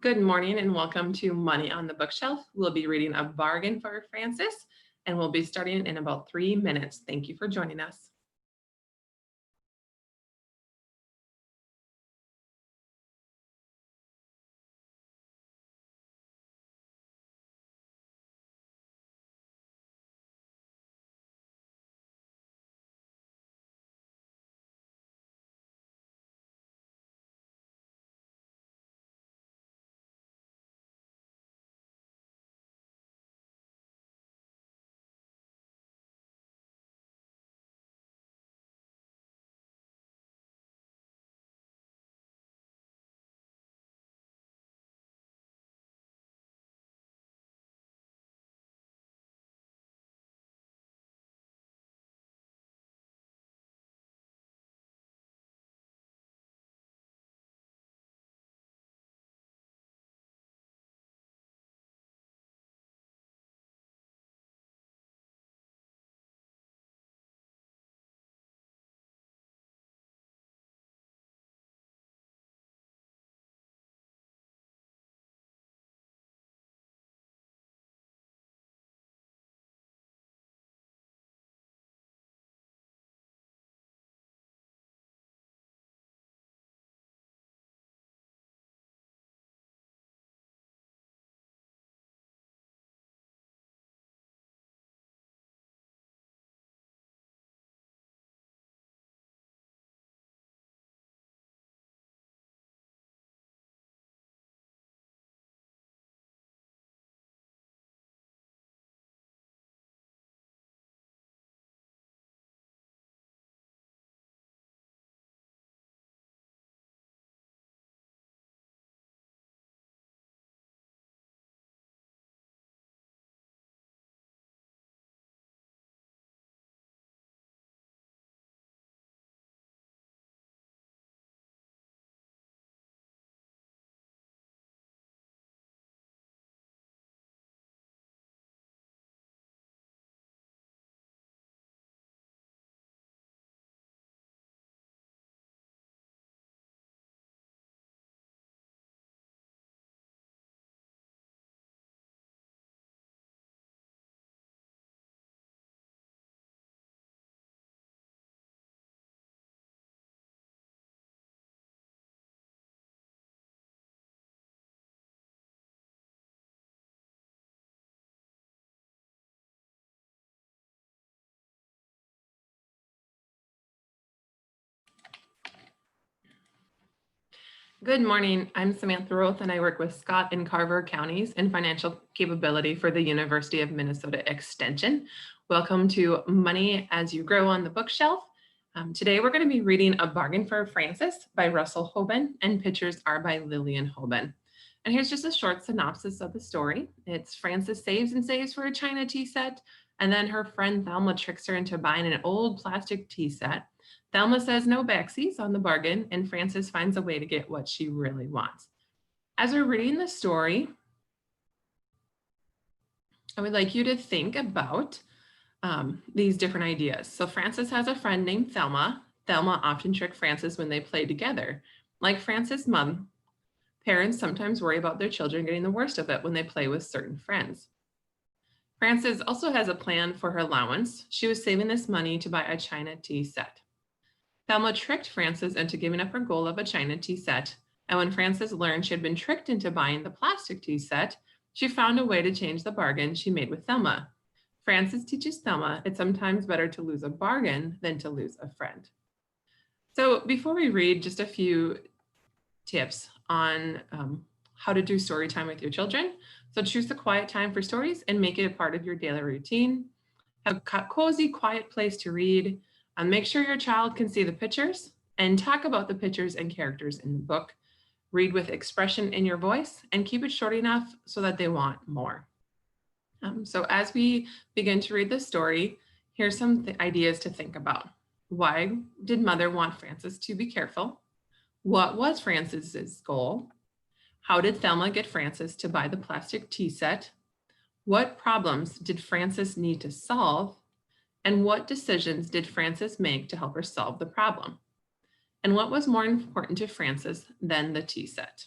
Good morning and welcome to Money on the Bookshelf. We'll be reading A Bargain for Frances, and we'll be starting in about 3 minutes. Thank you for joining us. Good morning. I'm Samantha Roth, and I work with Scott and Carver counties in financial capability for the University of Minnesota Extension. Welcome to Money as You Grow on the Bookshelf. Today, we're going to be reading A Bargain for Frances by Russell Hoban, and pictures are by Lillian Hoban. And here's just a short synopsis of the story. It's Frances saves and saves for a China tea set, and then her friend Thelma tricks her into buying an old plastic tea set. Thelma says no backsies on the bargain, and Frances finds a way to get what she really wants. As we're reading the story, I would like you to think about these different ideas. So Frances has a friend named Thelma. Thelma often tricks Frances when they play together. Like Frances' mom, parents sometimes worry about their children getting the worst of it when they play with certain friends. Frances also has a plan for her allowance. She was saving this money to buy a China tea set. Thelma tricked Frances into giving up her goal of a China tea set, and when Frances learned she had been tricked into buying the plastic tea set, she found a way to change the bargain she made with Thelma. Frances teaches Thelma it's sometimes better to lose a bargain than to lose a friend. So before we read, just a few tips on how to do story time with your children. So choose the quiet time for stories and make it a part of your daily routine. Have a cozy, quiet place to read. Make sure your child can see the pictures and talk about the pictures and characters in the book. Read with expression in your voice and keep it short enough so that they want more. So as we begin to read this story, here's some ideas to think about. Why did Mother want Frances to be careful? What was Frances's goal? How did Thelma get Frances to buy the plastic tea set? What problems did Frances need to solve? And what decisions did Frances make to help her solve the problem? And what was more important to Frances than the tea set?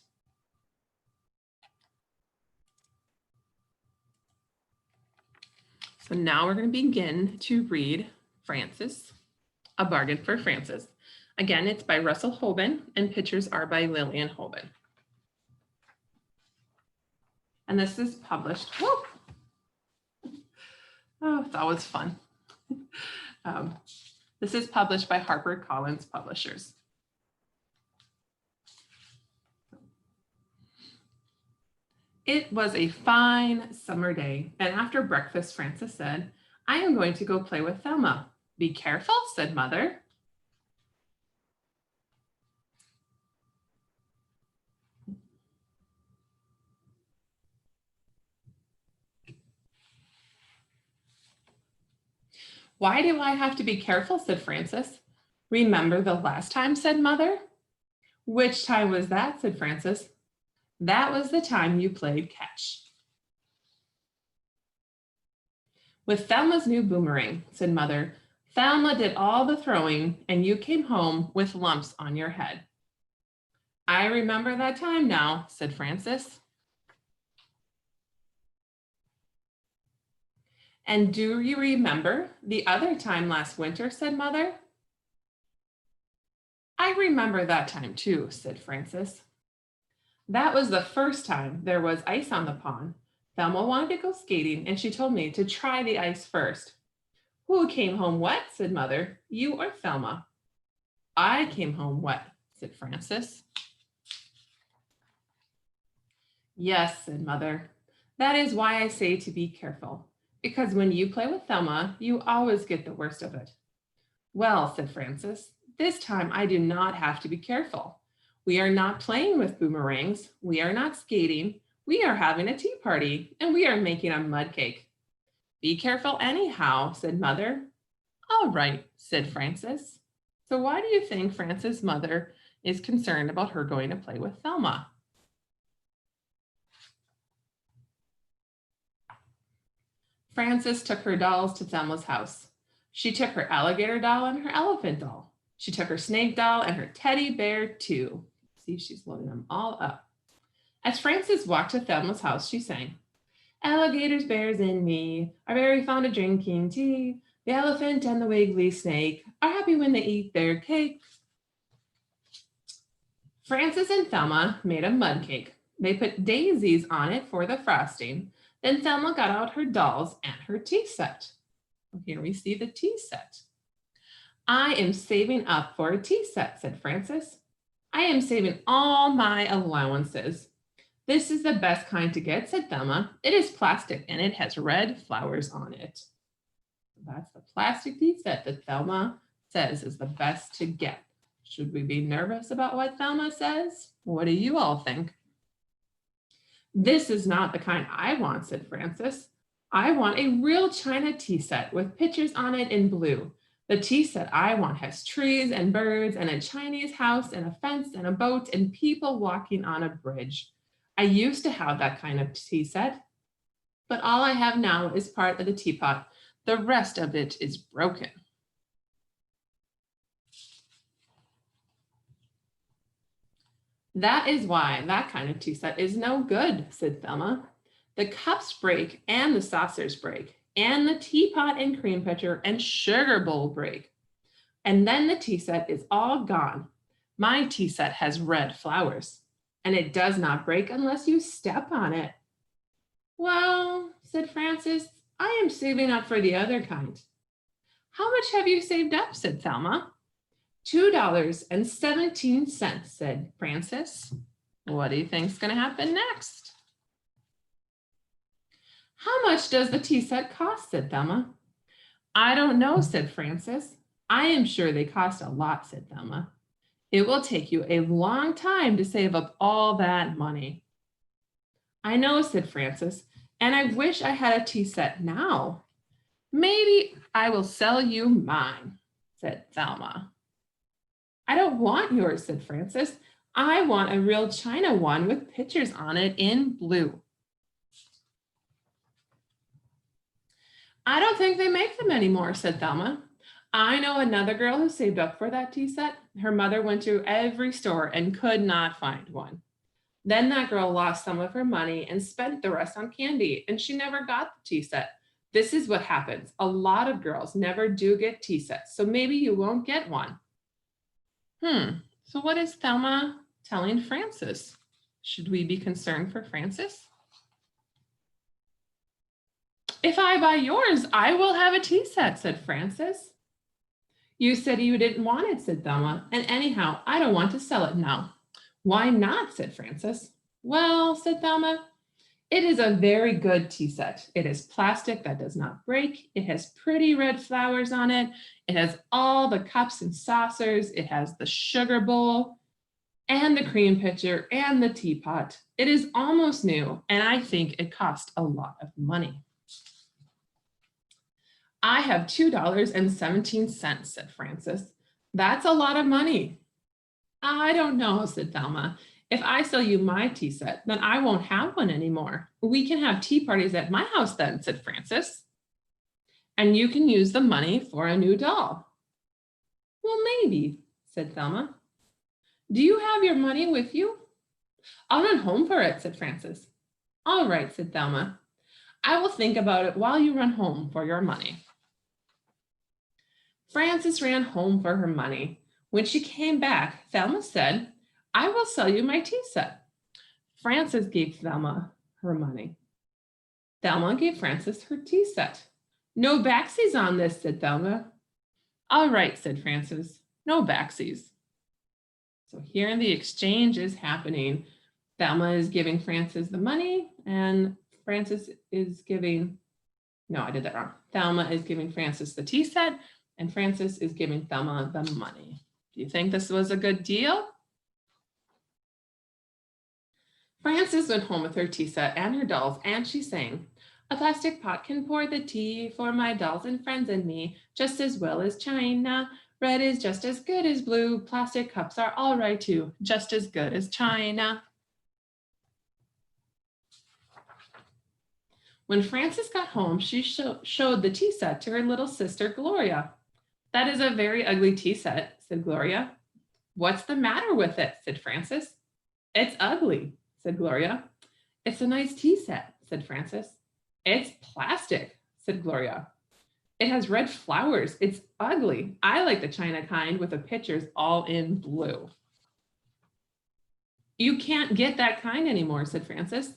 So now we're going to begin to read Frances, A Bargain for Frances. Again, it's by Russell Hoban and pictures are by Lillian Hoban. And this is published. Whoa. Oh, it's always fun. This is published by HarperCollins Publishers. It was a fine summer day, and after breakfast, Frances said, "I am going to go play with Thelma." "Be careful," said Mother. "Why do I have to be careful?" said Frances. "Remember the last time," said Mother. "Which time was that?" said Frances. "That was the time you played catch." "With Thelma's new boomerang," said Mother. "Thelma did all the throwing and you came home with lumps on your head." "I remember that time now," said Frances. "And do you remember the other time last winter?" said Mother. "I remember that time too," said Frances. "That was the first time there was ice on the pond. Thelma wanted to go skating and she told me to try the ice first." "Who came home wet?" said Mother. "You or Thelma?" "I came home wet," said Frances. "Yes," said Mother. "That is why I say to be careful, because when you play with Thelma, you always get the worst of it." "Well," said Frances, "this time I do not have to be careful. We are not playing with boomerangs. We are not skating. We are having a tea party and we are making a mud cake." "Be careful anyhow," said Mother. "All right," said Frances. So why do you think Frances' mother is concerned about her going to play with Thelma? Frances took her dolls to Thelma's house. She took her alligator doll and her elephant doll. She took her snake doll and her teddy bear too. See, she's loading them all up. As Frances walked to Thelma's house, she sang, "Alligators, bears, and me are very fond of drinking tea. The elephant and the wiggly snake are happy when they eat their cake." Frances and Thelma made a mud cake. They put daisies on it for the frosting. Then Thelma got out her dolls and her tea set. Here we see the tea set. "I am saving up for a tea set," said Frances. "I am saving all my allowances." "This is the best kind to get," said Thelma. "It is plastic and it has red flowers on it." That's the plastic tea set that Thelma says is the best to get. Should we be nervous about what Thelma says? What do you all think? "This is not the kind I want," said Frances. "I want a real china tea set with pictures on it in blue. The tea set I want has trees and birds and a Chinese house and a fence and a boat and people walking on a bridge. I used to have that kind of tea set, but all I have now is part of the teapot. The rest of it is broken." "That is why that kind of tea set is no good," said Thelma. "The cups break and the saucers break and the teapot and cream pitcher and sugar bowl break. And then the tea set is all gone. My tea set has red flowers and it does not break unless you step on it." "Well," said Frances, "I am saving up for the other kind." "How much have you saved up?" said Thelma. $2.17, said Frances. What do you think is going to happen next? "How much does the tea set cost?" said Thelma. "I don't know," said Frances. "I am sure they cost a lot," said Thelma. "It will take you a long time to save up all that money." "I know," said Frances, "and I wish I had a tea set now." "Maybe I will sell you mine," said Thelma. "I don't want yours," said Frances. "I want a real china one with pictures on it in blue." "I don't think they make them anymore," said Thelma. "I know another girl who saved up for that tea set. Her mother went to every store and could not find one. Then that girl lost some of her money and spent the rest on candy, and she never got the tea set. This is what happens. A lot of girls never do get tea sets, so maybe you won't get one. So what is Thelma telling Frances? Should we be concerned for Frances? If I buy yours, I will have a tea set, said Frances. You said you didn't want it, said Thelma, and anyhow, I don't want to sell it now. Why not, said Frances. Well, said Thelma, it is a very good tea set. It is plastic that does not break. It has pretty red flowers on it. It has all the cups and saucers. It has the sugar bowl and the cream pitcher and the teapot. It is almost new, and I think it cost a lot of money. I have $2.17, said Frances. That's a lot of money. I don't know, said Thelma. If I sell you my tea set, then I won't have one anymore. We can have tea parties at my house then, said Frances. And you can use the money for a new doll. Well, maybe, said Thelma. Do you have your money with you? I'll run home for it, said Frances. All right, said Thelma. I will think about it while you run home for your money. Frances ran home for her money. When she came back, Thelma said, I will sell you my tea set. Frances gave Thelma her money. Thelma gave Frances her tea set. No backsies on this, said Thelma. All right, said Frances, no backsies. So here the exchange is happening. Thelma is giving Frances the money and Frances is giving, no, I did that wrong. Thelma is giving Frances the tea set and Frances is giving Thelma the money. Do you think this was a good deal? Frances went home with her tea set and her dolls, and she sang, a plastic pot can pour the tea for my dolls and friends and me, just as well as china. Red is just as good as blue. Plastic cups are all right too, just as good as china. When Frances got home, she showed the tea set to her little sister, Gloria. That is a very ugly tea set, said Gloria. What's the matter with it, said Frances. It's ugly, said Gloria. It's a nice tea set, said Frances. It's plastic, said Gloria. It has red flowers. It's ugly. I like the china kind with the pictures all in blue. You can't get that kind anymore, said Frances.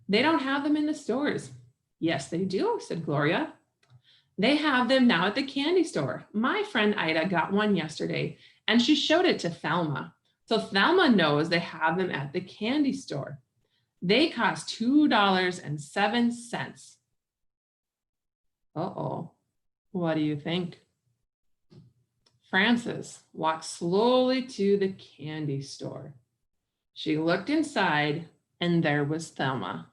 They don't have them in the stores. Yes, they do, said Gloria. They have them now at the candy store. My friend Ida got one yesterday and she showed it to Thelma. So Thelma knows they have them at the candy store. They cost $2.07. Uh-oh, what do you think? Frances walked slowly to the candy store. She looked inside and there was Thelma.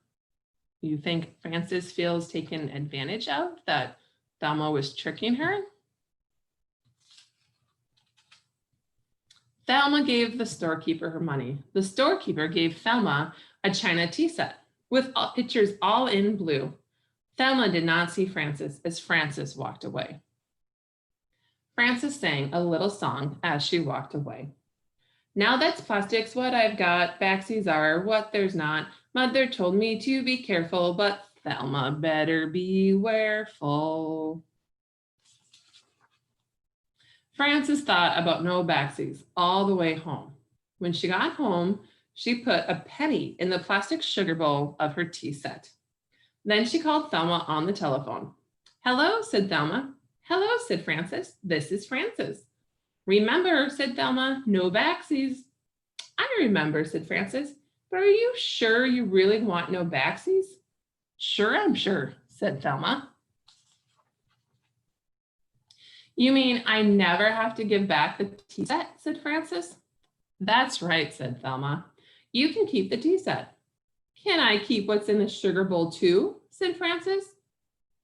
You think Frances feels taken advantage of, that Thelma was tricking her? Thelma gave the storekeeper her money. The storekeeper gave Thelma a china tea set with pictures all in blue. Thelma did not see Frances as Frances walked away. Frances sang a little song as she walked away. Now that's plastic's what I've got, backsies are what there's not. Mother told me to be careful, but Thelma better be wareful. Frances thought about no backsies all the way home. When she got home, she put a penny in the plastic sugar bowl of her tea set. Then she called Thelma on the telephone. Hello, said Thelma. Hello, said Frances. This is Frances. Remember, said Thelma, no backsies. I remember, said Frances, but are you sure you really want no backsies? Sure, I'm sure, said Thelma. You mean I never have to give back the tea set, said Frances. That's right, said Thelma. You can keep the tea set. Can I keep what's in the sugar bowl too, said Frances.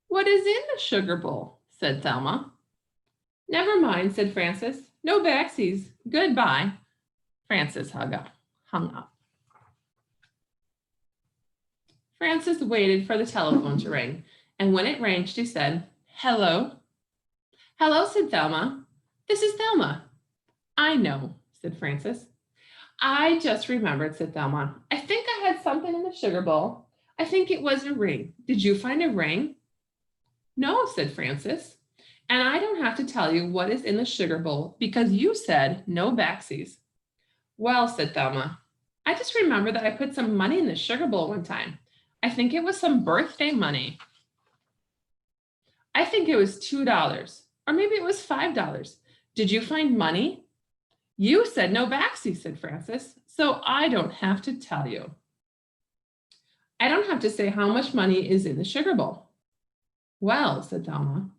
What is in the sugar bowl, said Thelma. Never mind, said Frances. No backsies. Goodbye. Frances hung up. Frances waited for the telephone to ring, and when it rang, she said, hello. Hello, said Thelma. This is Thelma. I know, said Frances. I just remembered, said Thelma. I think I had something in the sugar bowl. I think it was a ring. Did you find a ring? No, said Frances. And I don't have to tell you what is in the sugar bowl because you said no backsies. Well, said Thelma, I just remember that I put some money in the sugar bowl one time. I think it was some birthday money. I think it was $2, or maybe it was $5. Did you find money? You said no backsies, said Frances, so I don't have to tell you. I don't have to say how much money is in the sugar bowl. Well, said Thelma,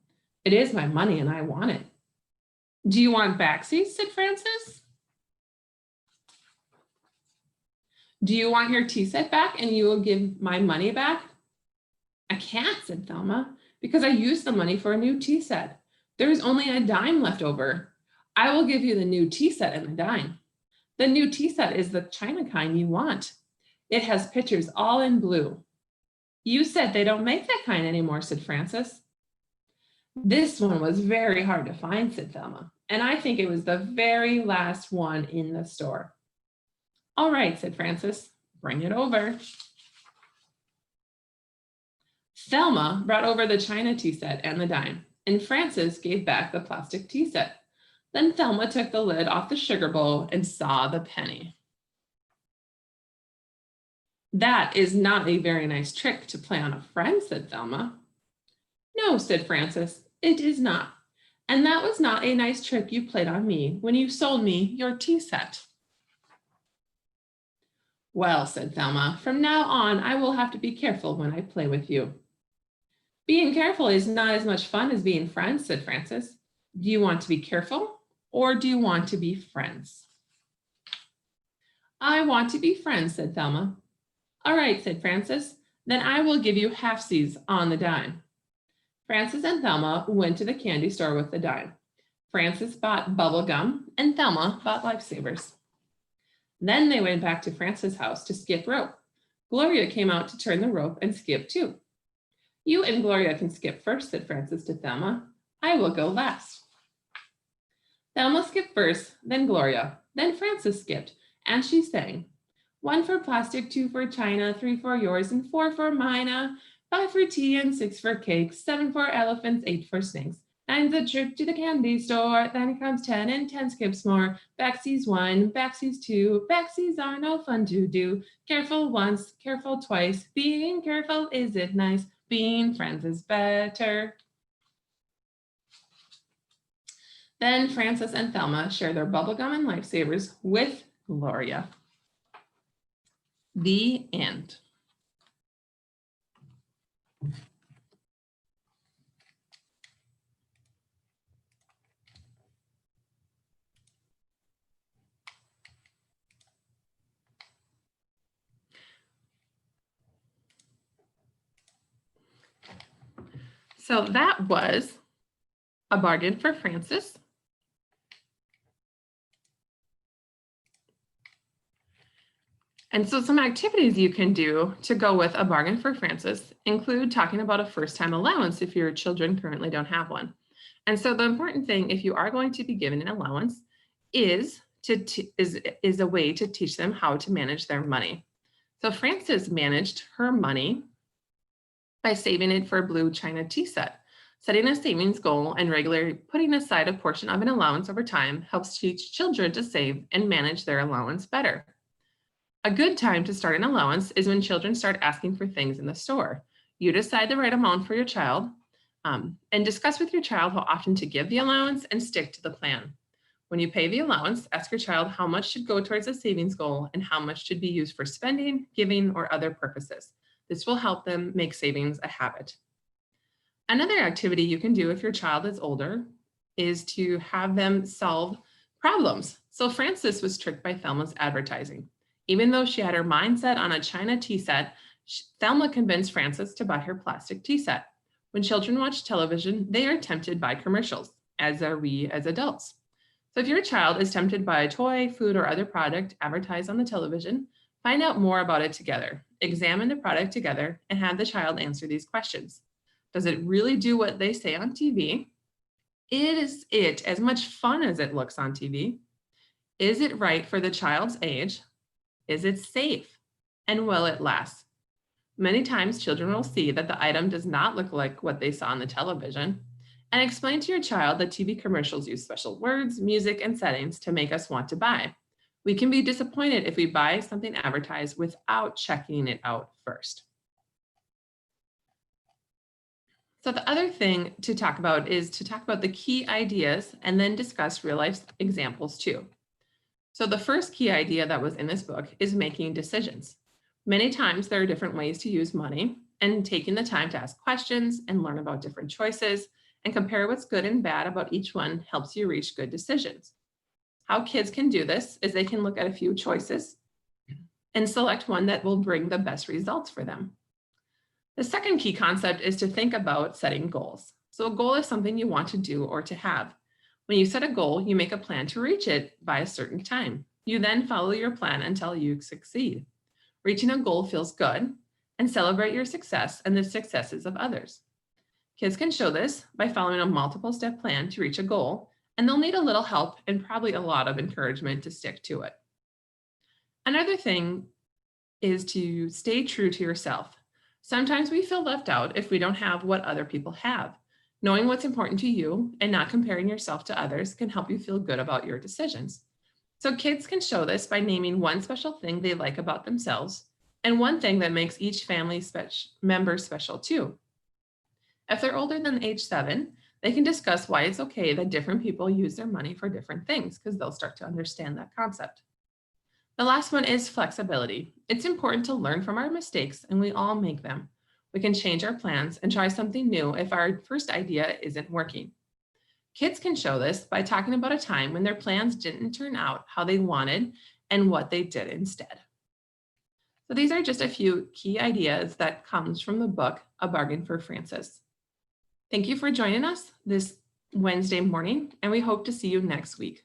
it is my money and I want it. Do you want backsies, said Frances. Do you want your tea set back and you will give my money back? I can't, said Thelma, because I used the money for a new tea set. There is only a dime left over. I will give you the new tea set and the dime. The new tea set is the china kind you want. It has pictures all in blue. You said they don't make that kind anymore, said Frances. This one was very hard to find, said Thelma, and I think it was the very last one in the store. All right, said Frances, bring it over. Thelma brought over the china tea set and the dime, and Frances gave back the plastic tea set. Then Thelma took the lid off the sugar bowl and saw the penny. That is not a very nice trick to play on a friend, said Thelma. No, said Frances, it is not. And that was not a nice trick you played on me when you sold me your tea set. Well, said Thelma, from now on, I will have to be careful when I play with you. Being careful is not as much fun as being friends, said Frances. Do you want to be careful or do you want to be friends? I want to be friends, said Thelma. All right, said Frances, then I will give you halfsies on the dime. Frances and Thelma went to the candy store with the dime. Frances bought bubble gum and Thelma bought lifesavers. Then they went back to Frances' house to skip rope. Gloria came out to turn the rope and skip too. You and Gloria can skip first, said Frances to Thelma. I will go last. Thelma skipped first, then Gloria, then Frances skipped, and she sang, 1 for plastic, 2 for china, 3 for yours, and 4 for mine, 5 for tea and 6 for cake, 7 for elephants, 8 for snakes. 9's a trip to the candy store, then comes 10 and 10 skips more. Backsies 1, backsies 2, backsies are no fun to do. Careful once, careful twice, being careful is it nice, being friends is better. Then Frances and Thelma share their bubblegum and lifesavers with Gloria. The end. So that was A Bargain for Frances. And so some activities you can do to go with A Bargain for Frances include talking about a first-time allowance if your children currently don't have one. And so the important thing, if you are going to be given an allowance, is a way to teach them how to manage their money. So Frances managed her money by saving it for a blue china tea set. Setting a savings goal and regularly putting aside a portion of an allowance over time helps teach children to save and manage their allowance better. A good time to start an allowance is when children start asking for things in the store. You decide the right amount for your child and discuss with your child how often to give the allowance and stick to the plan. When you pay the allowance, ask your child how much should go towards a savings goal and how much should be used for spending, giving, or other purposes. This will help them make savings a habit. Another activity you can do if your child is older is to have them solve problems. So Frances was tricked by Thelma's advertising. Even though she had her mind set on a china tea set, Thelma convinced Frances to buy her plastic tea set. When children watch television, they are tempted by commercials, as are we as adults. So if your child is tempted by a toy, food, or other product advertised on the television, find out more about it together. Examine the product together and have the child answer these questions. Does it really do what they say on TV? Is it as much fun as it looks on TV? Is it right for the child's age? Is it safe? And will it last? Many times children will see that the item does not look like what they saw on the television. And explain to your child that TV commercials use special words, music, and settings to make us want to buy. We can be disappointed if we buy something advertised without checking it out first. So the other thing to talk about is to talk about the key ideas and then discuss real life examples too. So the first key idea that was in this book is making decisions. Many times there are different ways to use money, and taking the time to ask questions and learn about different choices and compare what's good and bad about each one helps you reach good decisions. How kids can do this is they can look at a few choices and select one that will bring the best results for them. The second key concept is to think about setting goals. So a goal is something you want to do or to have. When you set a goal, you make a plan to reach it by a certain time. You then follow your plan until you succeed. Reaching a goal feels good, and celebrate your success and the successes of others. Kids can show this by following a multiple step plan to reach a goal, and they'll need a little help and probably a lot of encouragement to stick to it. Another thing is to stay true to yourself. Sometimes we feel left out if we don't have what other people have. Knowing what's important to you and not comparing yourself to others can help you feel good about your decisions. So kids can show this by naming one special thing they like about themselves and one thing that makes each family member special too. If they're older than age 7, they can discuss why it's okay that different people use their money for different things because they'll start to understand that concept. The last one is flexibility. It's important to learn from our mistakes, and we all make them. We can change our plans and try something new if our first idea isn't working. Kids can show this by talking about a time when their plans didn't turn out how they wanted and what they did instead. So these are just a few key ideas that comes from the book, A Bargain for Frances. Thank you for joining us this Wednesday morning, and we hope to see you next week.